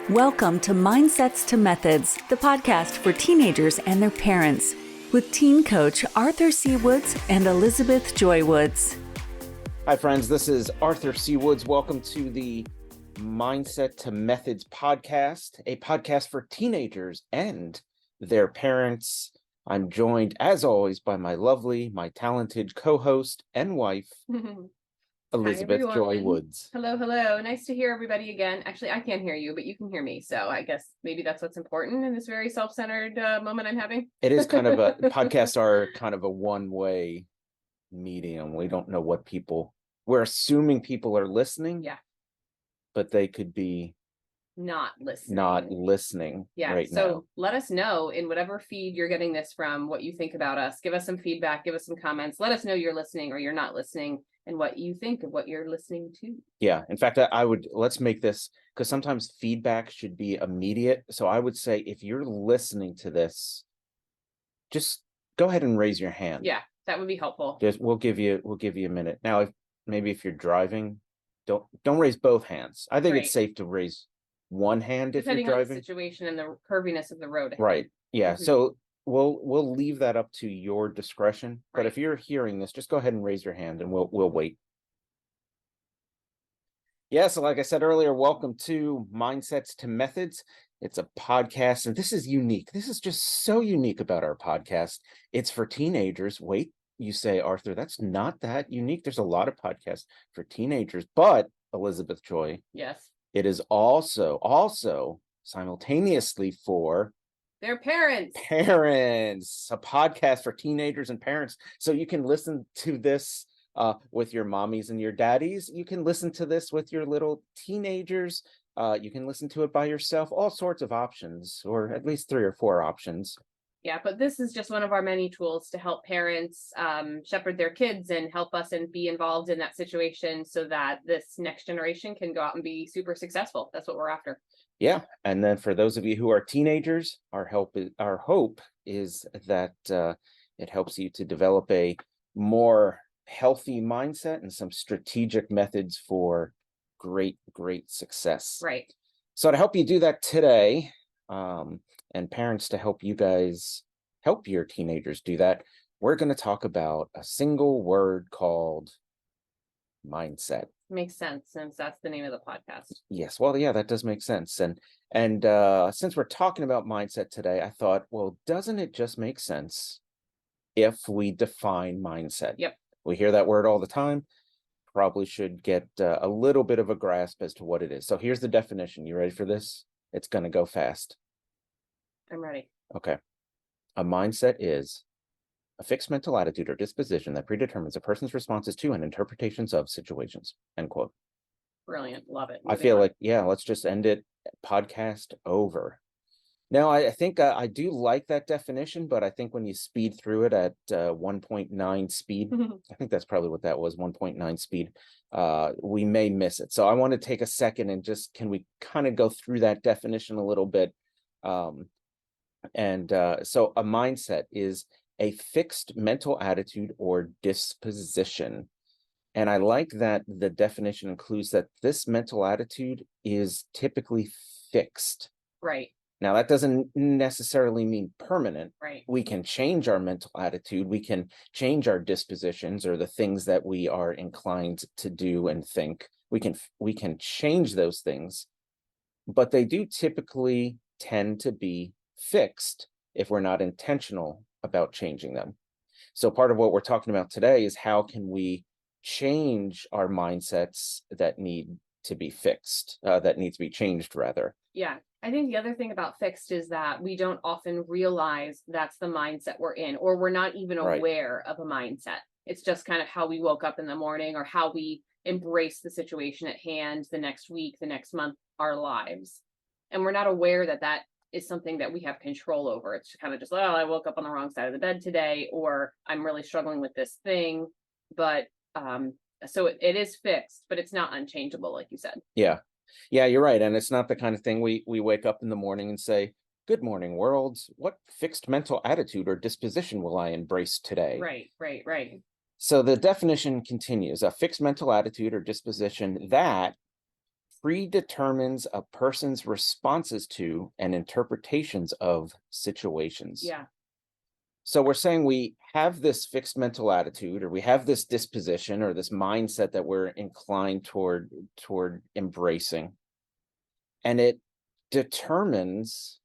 Welcome to Mindsets to Methods, the podcast for teenagers and their parents, with teen coach ArthurCWoods and Elizabeth Joy Woods. Hi, friends. This is ArthurCWoods. Welcome to the Mindset to Methods podcast, a podcast for teenagers and their parents. I'm joined, as always, by my talented co-host and wife, Elizabeth Joy Woods. Hello, hello. Nice to hear everybody again. Actually, I can't hear you, but you can hear me. So I guess maybe that's what's important in this very self-centered moment I'm having. It is kind of podcasts are kind of a one-way medium. We don't know what we're assuming people are listening. Yeah. But they could be not listening. Yeah. Right so now. Let us know in whatever feed you're getting this from, what you think about us. Give us some feedback, give us some comments. Let us know you're listening or you're not listening and what you think of what you're listening to. Yeah. In fact, let's make this, because sometimes feedback should be immediate. So I would say if you're listening to this, just go ahead and raise your hand. Yeah, that would be helpful. We'll give you a minute. Now, if you're driving, don't raise both hands. I think It's safe to raise one hand if you're driving. Depending on the situation and the curviness of the road. Right. Yeah. Mm-hmm. So we'll leave that up to your discretion. But if you're hearing this, just go ahead and raise your hand and we'll wait. Yeah, so like I said earlier, welcome to Mindsets to Methods. It's a podcast, and this is unique. This is just so unique about our podcast. It's for teenagers. Wait, you say, Arthur, that's not that unique. There's a lot of podcasts for teenagers, but Elizabeth Joy. Yes. It is also simultaneously for their parents. A podcast for teenagers and parents. So you can listen to this with your mommies and your daddies. You can listen to this with your little teenagers. You can listen to it by yourself. All sorts of options, or at least 3 or 4 options. Yeah, but this is just one of our many tools to help parents shepherd their kids and help us and be involved in that situation so that this next generation can go out and be super successful. That's what we're after. Yeah. And then for those of you who are teenagers, our hope is that it helps you to develop a more healthy mindset and some strategic methods for great success. Right. So to help you do that today, and parents to help you guys help your teenagers do that, we're going to talk about a single word called mindset. Makes sense, since that's the name of the podcast. Yes, well, yeah, that does make sense. And since we're talking about mindset today, I thought, well, doesn't it just make sense if we define mindset? Yep. We hear that word all the time. Probably should get a little bit of a grasp as to what it is. So here's the definition. You ready for this? It's going to go fast. I'm ready. Okay. A mindset is a fixed mental attitude or disposition that predetermines a person's responses to and interpretations of situations. End quote. Brilliant. Love it. I feel like, let's just end it. Podcast over. Now, I think I do like that definition, but I think when you speed through it at 1.9 speed, I think that's probably what that was, 1.9 speed, we may miss it. So I want to take a second and can we kind of go through that definition a little bit? So a mindset is a fixed mental attitude or disposition. And I like that the definition includes that this mental attitude is typically fixed. Right. Now, that doesn't necessarily mean permanent. Right. We can change our mental attitude. We can change our dispositions or the things that we are inclined to do and think. We can change those things, but they do typically tend to be fixed if we're not intentional about changing them. So part of what we're talking about today is how can we change our mindsets that need to be fixed, that need to be changed rather. Yeah. I think the other thing about fixed is that we don't often realize that's the mindset we're in, or we're not even aware of a mindset. It's just kind of how we woke up in the morning or how we embrace the situation at hand the next week, the next month, our lives. And we're not aware that that is something that we have control over. It's kind of just, I woke up on the wrong side of the bed today, or I'm really struggling with this thing. But so it is fixed, but it's not unchangeable, like you said. Yeah, you're right. And it's not the kind of thing we wake up in the morning and say, good morning, world. What fixed mental attitude or disposition will I embrace today? Right. So the definition continues, a fixed mental attitude or disposition that predetermines a person's responses to and interpretations of situations. Yeah. So we're saying we have this fixed mental attitude, or we have this disposition or this mindset that we're inclined toward embracing, and it determines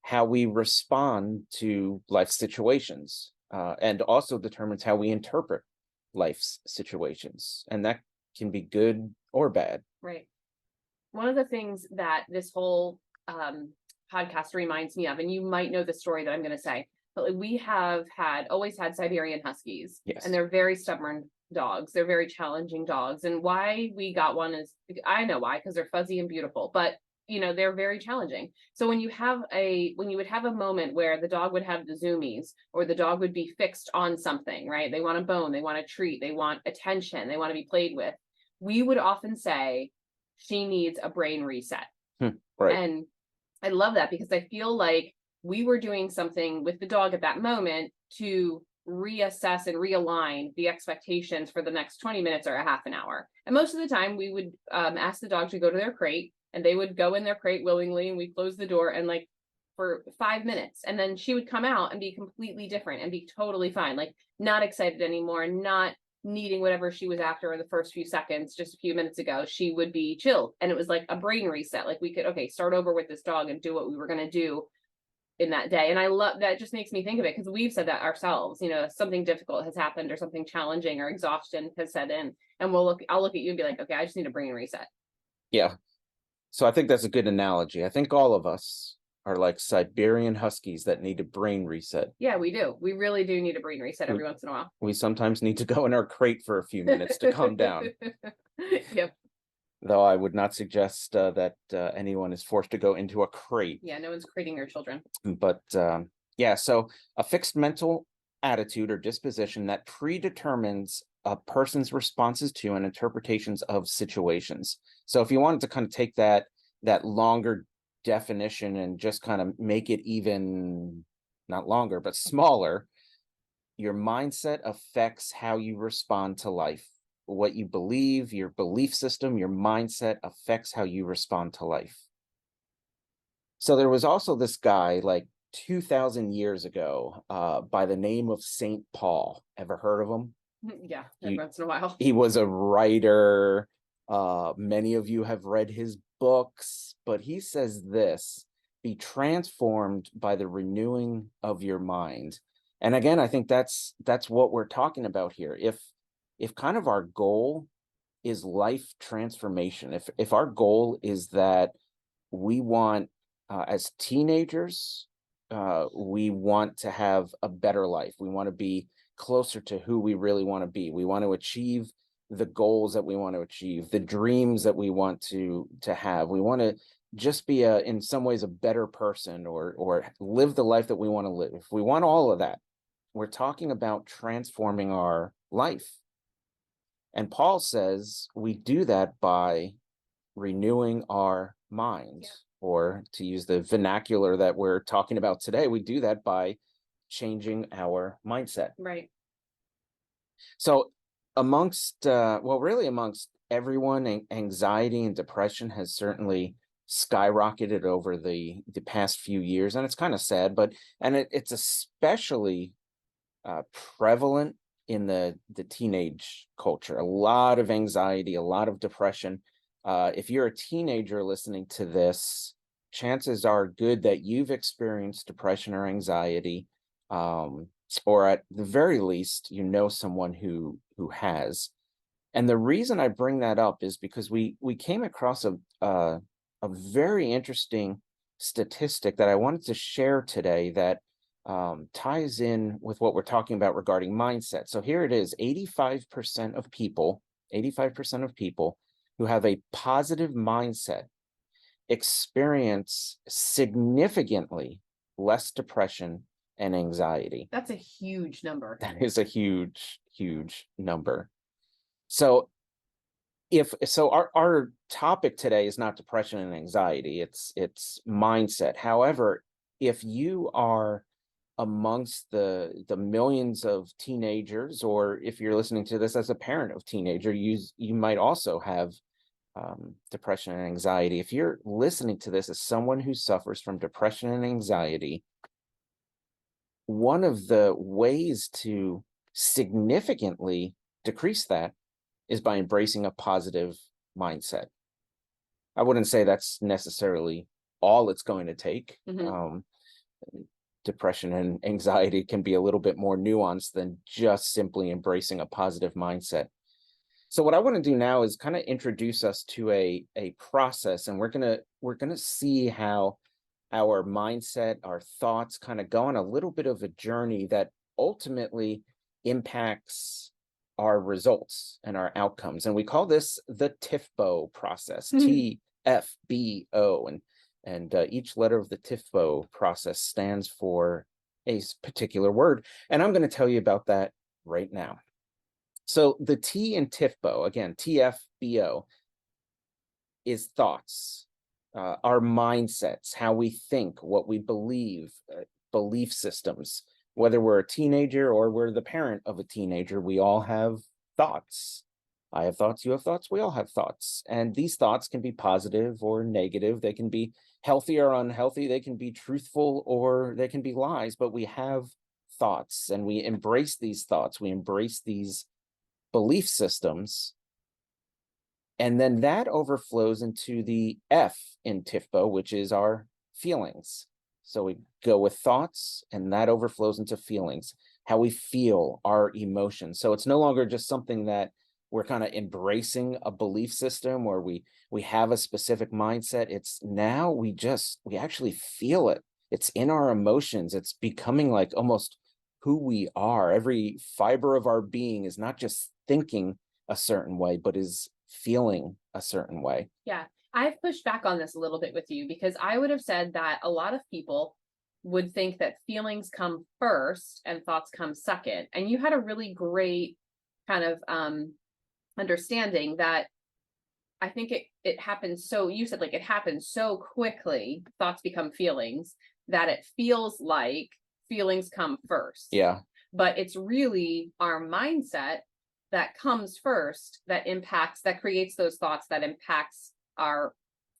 how we respond to life situations, and also determines how we interpret life's situations, and that can be good or bad. Right. One of the things that this whole podcast reminds me of, and you might know the story that I'm going to say, but like, we have always had Siberian Huskies. Yes. And they're very stubborn dogs. They're very challenging dogs. And why we got one is, I know why, because they're fuzzy and beautiful, but they're very challenging. So when you would have a moment where the dog would have the zoomies, or the dog would be fixed on something, right? They want a bone, they want a treat, they want attention, they want to be played with. We would often say, she needs a brain reset. Right. And I love that, because I feel like we were doing something with the dog at that moment to reassess and realign the expectations for the next 20 minutes or a half an hour. And most of the time we would ask the dog to go to their crate, and they would go in their crate willingly, and we close the door and like for 5 minutes, and then she would come out and be completely different and be totally fine, like not excited anymore, not needing whatever she was after in the first few seconds. Just a few minutes ago, she would be chilled, and it was like a brain reset. Like we could, okay, start over with this dog and do what we were going to do in that day. And I love that. Just makes me think of it, because we've said that ourselves. Something difficult has happened, or something challenging, or exhaustion has set in, and I'll look at you and be like, okay, I just need a brain reset. Yeah. So I think that's a good analogy. I think all of us are like Siberian Huskies that need a brain reset. Yeah, we do. We really do need a brain reset every once in a while. We sometimes need to go in our crate for a few minutes to calm down. Yep. Though I would not suggest that anyone is forced to go into a crate. Yeah, no one's crating your children. But yeah, so a fixed mental attitude or disposition that predetermines a person's responses to and interpretations of situations. So if you wanted to kind of take that longer definition and just kind of make it even not longer but smaller, your mindset affects how you respond to life. What you believe, your belief system, your mindset affects how you respond to life. So there was also this guy like 2,000 years ago by the name of St. Paul. Ever heard of him? Yeah, every once in a while. He was a writer. Many of you have read his books, but he says this: be transformed by the renewing of your mind. And again, I think that's what we're talking about here. If kind of our goal is life transformation, if our goal is that we want, as teenagers, we want to have a better life. We want to be closer to who we really want to be. We want to achieve the goals that we want to achieve, the dreams that we want to have. We want to just be in some ways a better person, or live the life that we want to live. If we want all of that, we're talking about transforming our life. And Paul says we do that by renewing our minds. Yeah. Or to use the vernacular that we're talking about today, we do that by changing our mindset. Right. So amongst everyone, anxiety and depression has certainly skyrocketed over the past few years, and it's kind of sad, and it's especially prevalent in the teenage culture. A lot of anxiety, a lot of depression. If you're a teenager listening to this, chances are good that you've experienced depression or anxiety, or at the very least, someone who has. And the reason I bring that up is because we came across a very interesting statistic that I wanted to share today that ties in with what we're talking about regarding mindset. So here it is: 85% of people who have a positive mindset experience significantly less depression and anxiety. That's a huge number. That is a huge, huge number. So our topic today is not depression and anxiety, it's mindset. However, if you are amongst the millions of teenagers, or if you're listening to this as a parent of teenager, you might also have depression and anxiety. If you're listening to this as someone who suffers from depression and anxiety, one of the ways to significantly decrease that is by embracing a positive mindset. I wouldn't say that's necessarily all it's going to take. Depression and anxiety can be a little bit more nuanced than just simply embracing a positive mindset. So what I want to do now is kind of introduce us to a process, and we're gonna see how our mindset, our thoughts kind of go on a little bit of a journey that ultimately impacts our results and our outcomes. And we call this the TFBO process, TFBO. And each letter of the TFBO process stands for a particular word. And I'm going to tell you about that right now. So the T in TFBO, again, TFBO, is thoughts, our mindsets, how we think, what we believe, belief systems. Whether we're a teenager or we're the parent of a teenager, we all have thoughts. I have thoughts, you have thoughts, we all have thoughts. And these thoughts can be positive or negative. They can be healthy or unhealthy. They can be truthful or they can be lies, but we have thoughts and we embrace these thoughts. We embrace these belief systems. And then that overflows into the F in TFBO, which is our feelings. So we go with thoughts, and that overflows into feelings, how we feel, our emotions. So it's no longer just something that we're kind of embracing a belief system where we have a specific mindset. It's now we actually feel it. It's in our emotions. It's becoming like almost who we are. Every fiber of our being is not just thinking a certain way, but is feeling a certain way. Yeah. I've pushed back on this a little bit with you because I would have said that a lot of people would think that feelings come first and thoughts come second. And you had a really great kind of understanding that I think it happens. So you said like it happens so quickly, thoughts become feelings, that it feels like feelings come first. Yeah. But it's really our mindset that comes first that creates those thoughts that impacts our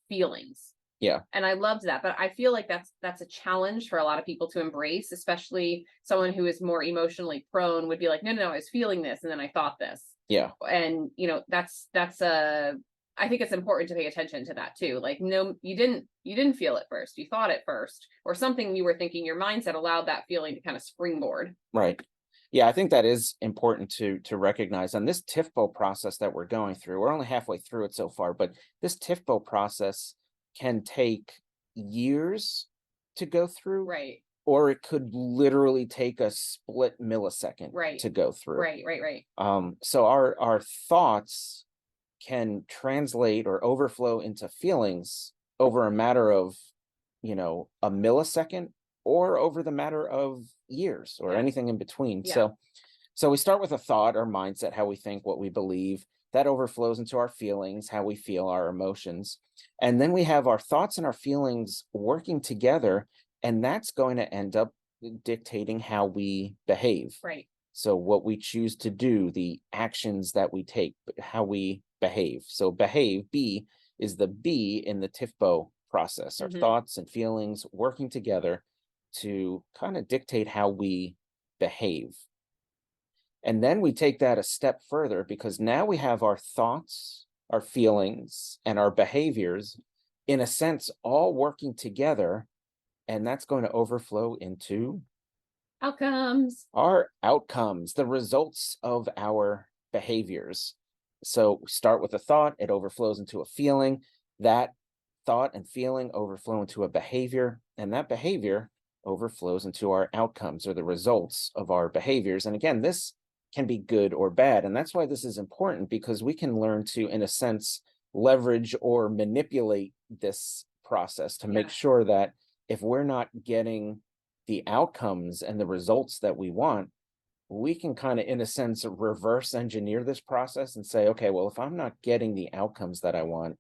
feelings. Yeah. And I loved that, but I feel like that's a challenge for a lot of people to embrace, especially someone who is more emotionally prone would be like, no, I was feeling this and then I thought this. Yeah. And that's I think it's important to pay attention to that too. Like, no, you didn't feel it first. You thought it first, or something you were thinking, your mindset allowed that feeling to kind of springboard. Right. Yeah, I think that is important to recognize. On this TFBO process that we're going through, we're only halfway through it so far, but this TFBO process can take years to go through. Right. Or it could literally take a split millisecond to go through. Right. So our thoughts can translate or overflow into feelings over a matter of, a millisecond, or over the matter of years, or anything in between. Yeah. So we start with a thought or mindset, how we think, what we believe. That overflows into our feelings, how we feel, our emotions. And then we have our thoughts and our feelings working together, and that's going to end up dictating how we behave. Right. So what we choose to do, the actions that we take, how we behave. So behave, B, is the B in the TFBO process. Our thoughts and feelings working together to kind of dictate how we behave. And then we take that a step further, because now we have our thoughts, our feelings, and our behaviors, in a sense, all working together. And that's going to overflow into outcomes. Our outcomes, the results of our behaviors. So we start with a thought, it overflows into a feeling. That thought and feeling overflow into a behavior, and that behavior overflows into our outcomes, or the results of our behaviors. And again, this can be good or bad. And that's why this is important, because we can learn to, in a sense, leverage or manipulate this process to make sure that if we're not getting the outcomes and the results that we want, we can kind of, in a sense, reverse engineer this process and say, okay, well, if I'm not getting the outcomes that I want,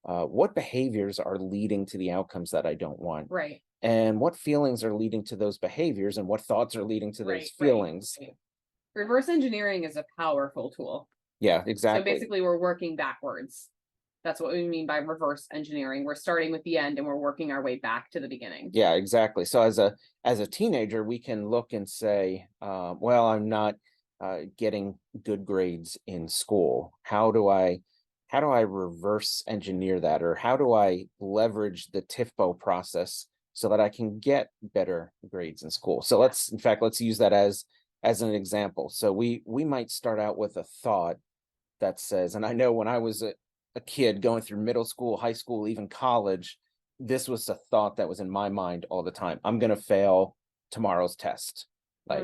what behaviors are leading to the outcomes that I don't want? Right. And what feelings are leading to those behaviors, and what thoughts are leading to those feelings? Right. Reverse engineering is a powerful tool. Yeah, exactly. So basically we're working backwards. That's what we mean by reverse engineering. We're starting with the end and we're working our way back to the beginning. Yeah, exactly. So as a teenager, we can look and say, well, I'm not getting good grades in school. How do I reverse engineer that, or how do I leverage the TFBO process so that I can get better grades in school? So let's use that as an example. So we might start out with a thought that says, and I know when I was a kid going through middle school, high school, even college, this was a thought that was in my mind all the time. I'm going to fail tomorrow's test. Like,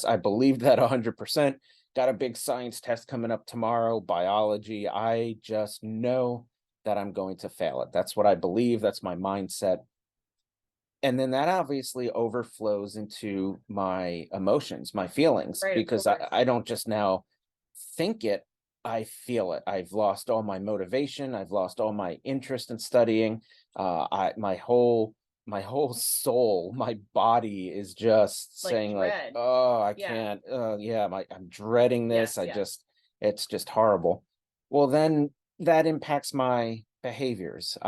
I believed that 100%. Got a big science test coming up tomorrow, biology. I just know that I'm going to fail it. That's what I believe. That's my mindset. And then that obviously overflows into my emotions, my feelings, Right, because I don't just now think it, I feel it. I've lost all my motivation. I've lost all my interest in studying. My whole soul, my body is just Like saying dread. like, oh, I can't. I'm dreading this. It's just horrible. Well, then that impacts my behaviors.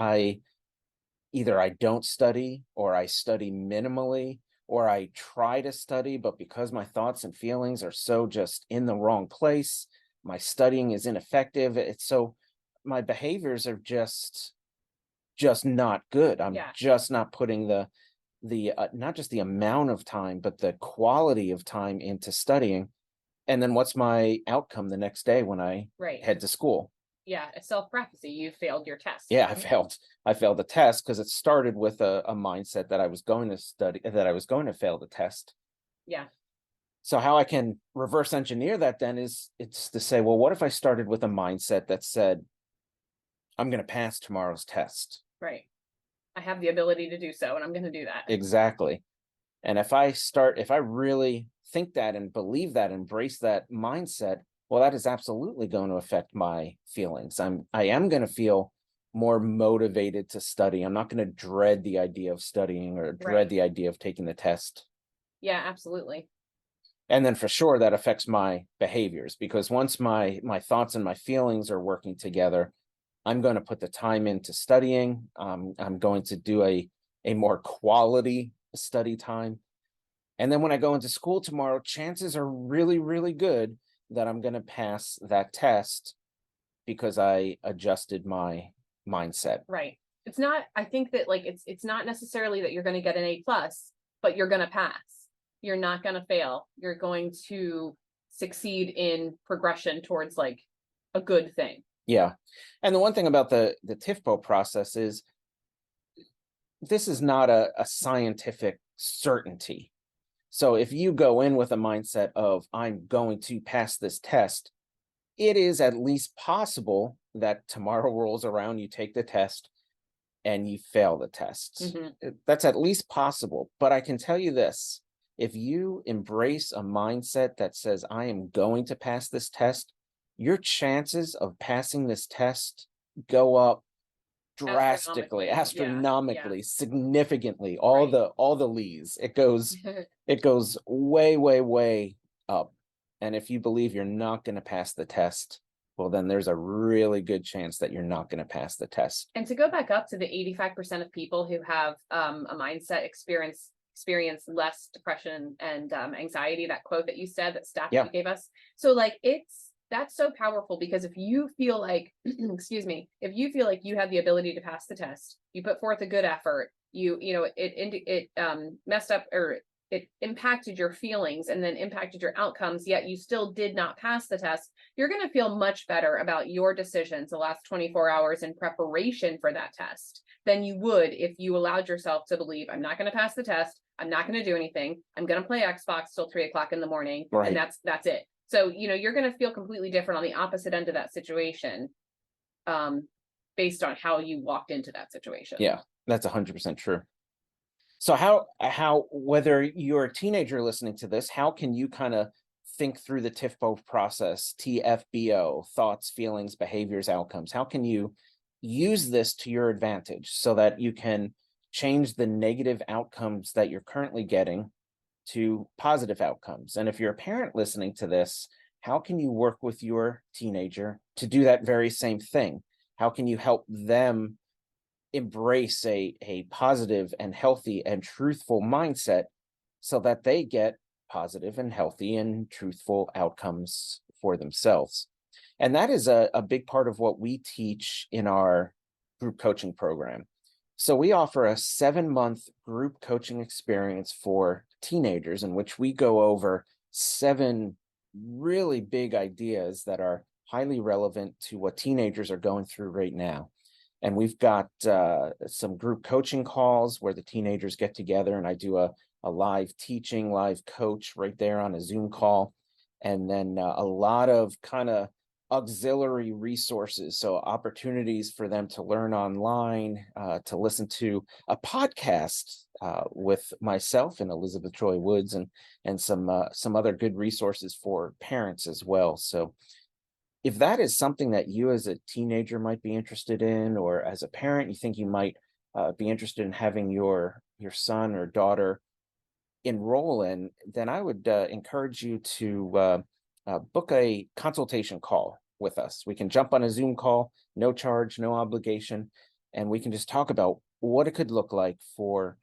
Either I don't study, or I study minimally, or I try to study, but because my thoughts and feelings are so just in the wrong place, my studying is ineffective. It's so my behaviors are just not good. I'm just not putting the not just the amount of time, but the quality of time into studying. And then what's my outcome the next day when I head to school? Yeah, a self-prophecy. You failed your test. Yeah, I failed the test because it started with a mindset that I was going to study, that I was going to fail the test. Yeah. So how I can reverse engineer that then is it's to say, well, what if I started with a mindset that said, I'm going to pass tomorrow's test? Right. I have the ability to do so, and I'm going to do that. Exactly. And if I really think that and believe that, embrace that mindset, well, that is absolutely going to affect my feelings. I am going to feel more motivated to study. I'm not going to dread the idea of studying or dread the idea of taking the test. Yeah, absolutely. And then for sure that affects my behaviors, because once my thoughts and my feelings are working together, I'm going to put the time into studying. I'm going to do a more quality study time. And then when I go into school tomorrow, chances are really, really good that I'm going to pass that test because I adjusted my mindset. Right. It's not, I think that like, it's not necessarily that you're going to get an A+, but you're going to pass. You're not going to fail. You're going to succeed in progression towards like a good thing. Yeah. And the one thing about the TFBO process is this is not a scientific certainty. So if you go in with a mindset of I'm going to pass this test, it is at least possible that tomorrow rolls around, you take the test and you fail the test. That's at least possible. But I can tell you this, if you embrace a mindset that says I am going to pass this test, your chances of passing this test go up drastically, astronomically, significantly, all the leads. It goes way, way, way up. And if you believe you're not going to pass the test, well, then there's a really good chance that you're not going to pass the test. And to go back up to the 85% of people who have a mindset experience less depression and anxiety, that quote that you said, that stat that you gave us. So like that's so powerful, because if you feel like, excuse me, if you feel like you have the ability to pass the test, you put forth a good effort, it messed up, or it impacted your feelings and then impacted your outcomes, yet you still did not pass the test, you're going to feel much better about your decisions the last 24 hours in preparation for that test than you would if you allowed yourself to believe, I'm not going to pass the test, I'm not going to do anything, I'm going to play Xbox till 3:00 in the morning, and that's it. So, you're going to feel completely different on the opposite end of that situation, based on how you walked into that situation. Yeah, that's 100% true. So how, whether you're a teenager listening to this, how can you kind of think through the TFBO process, TFBO, thoughts, feelings, behaviors, outcomes? How can you use this to your advantage so that you can change the negative outcomes that you're currently getting to positive outcomes? And if you're a parent listening to this, how can you work with your teenager to do that very same thing? How can you help them embrace a positive and healthy and truthful mindset so that they get positive and healthy and truthful outcomes for themselves? And that is a big part of what we teach in our group coaching program. So we offer a 7-month group coaching experience for teenagers in which we go over 7 really big ideas that are highly relevant to what teenagers are going through right now. And we've got some group coaching calls where the teenagers get together and I do a live teaching, live coach right there on a Zoom call. And then a lot of kind of auxiliary resources, so opportunities for them to learn online, to listen to a podcast with myself and ArthurCWoods, and some other good resources for parents as well. So if that is something that you as a teenager might be interested in, or as a parent you think you might be interested in having your son or daughter enroll in, then I would encourage you to book a consultation call with us. We can jump on a Zoom call, no charge, no obligation, and we can just talk about what it could look like for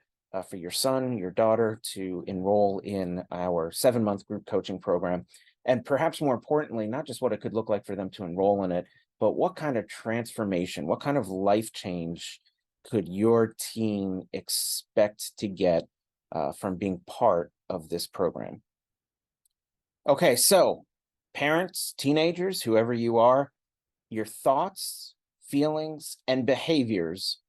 your son, your daughter to enroll in our 7-month group coaching program. And perhaps more importantly, not just what it could look like for them to enroll in it, but what kind of transformation, what kind of life change could your teen expect to get from being part of this program. Okay, so parents, teenagers, whoever you are, your thoughts, feelings, and behaviors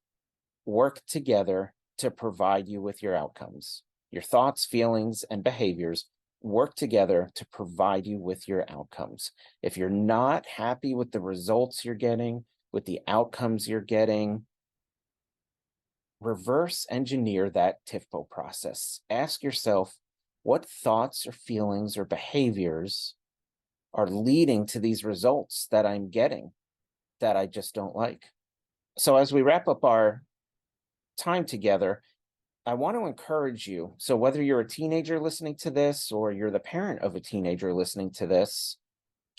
work together to provide you with your outcomes. Your thoughts, feelings, and behaviors work together to provide you with your outcomes. If you're not happy with the results you're getting, with the outcomes you're getting, reverse engineer that TFBO process. Ask yourself, what thoughts or feelings or behaviors are leading to these results that I'm getting that I just don't like? So as we wrap up our time together, I want to encourage you. So whether you're a teenager listening to this or you're the parent of a teenager listening to this,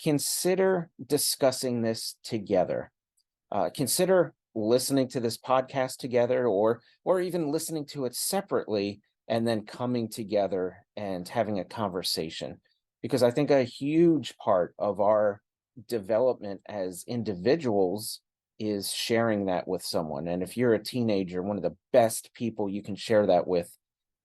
consider discussing this together. Consider listening to this podcast together, or even listening to it separately and then coming together and having a conversation. Because I think a huge part of our development as individuals is sharing that with someone. And if you're a teenager, one of the best people you can share that with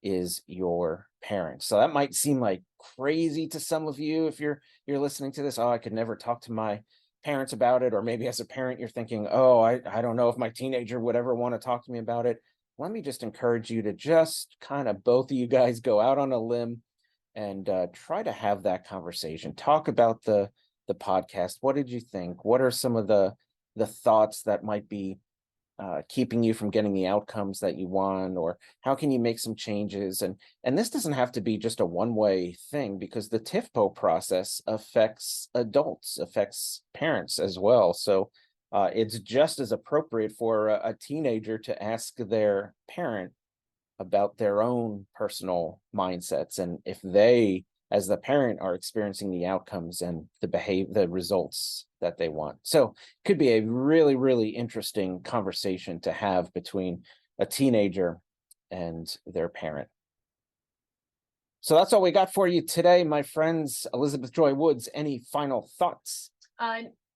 is your parents. So that might seem like crazy to some of you if you're listening to this. Oh, I could never talk to my parents about it. Or maybe as a parent, you're thinking, oh, I don't know if my teenager would ever want to talk to me about it. Let me just encourage you to just kind of both of you guys go out on a limb and try to have that conversation. Talk about the podcast. What did you think? What are some of the thoughts that might be keeping you from getting the outcomes that you want, or how can you make some changes? And this doesn't have to be just a one-way thing, because the TFBO process affects adults, affects parents as well. So it's just as appropriate for a teenager to ask their parent about their own personal mindsets, and if they, as the parent, are experiencing the outcomes and the results that they want. So it could be a really, really interesting conversation to have between a teenager and their parent. So that's all we got for you today, my friends. Elizabeth Joy Woods, any final thoughts?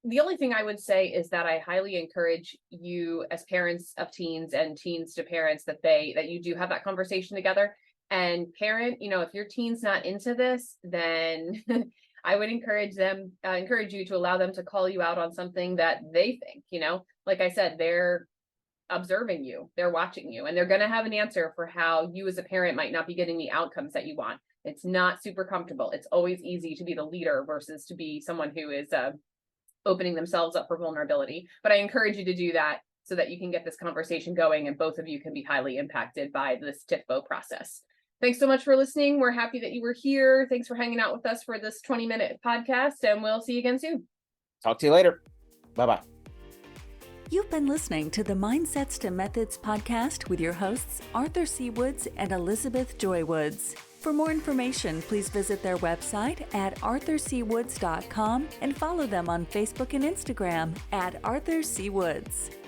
The only thing I would say is that I highly encourage you as parents of teens and teens to parents that you do have that conversation together. And parent, if your teen's not into this, then I would encourage you to allow them to call you out on something that they think, like I said, they're observing you, they're watching you, and they're going to have an answer for how you as a parent might not be getting the outcomes that you want. It's not super comfortable. It's always easy to be the leader versus to be someone who is opening themselves up for vulnerability. But I encourage you to do that so that you can get this conversation going and both of you can be highly impacted by this TFBO process. Thanks so much for listening. We're happy that you were here. Thanks for hanging out with us for this 20-minute podcast, and we'll see you again soon. Talk to you later. Bye-bye. You've been listening to the Mindsets to Methods podcast with your hosts, Arthur C. Woods and Elizabeth Joy Woods. For more information, please visit their website at ArthurCWoods.com and follow them on Facebook and Instagram at ArthurCWoods.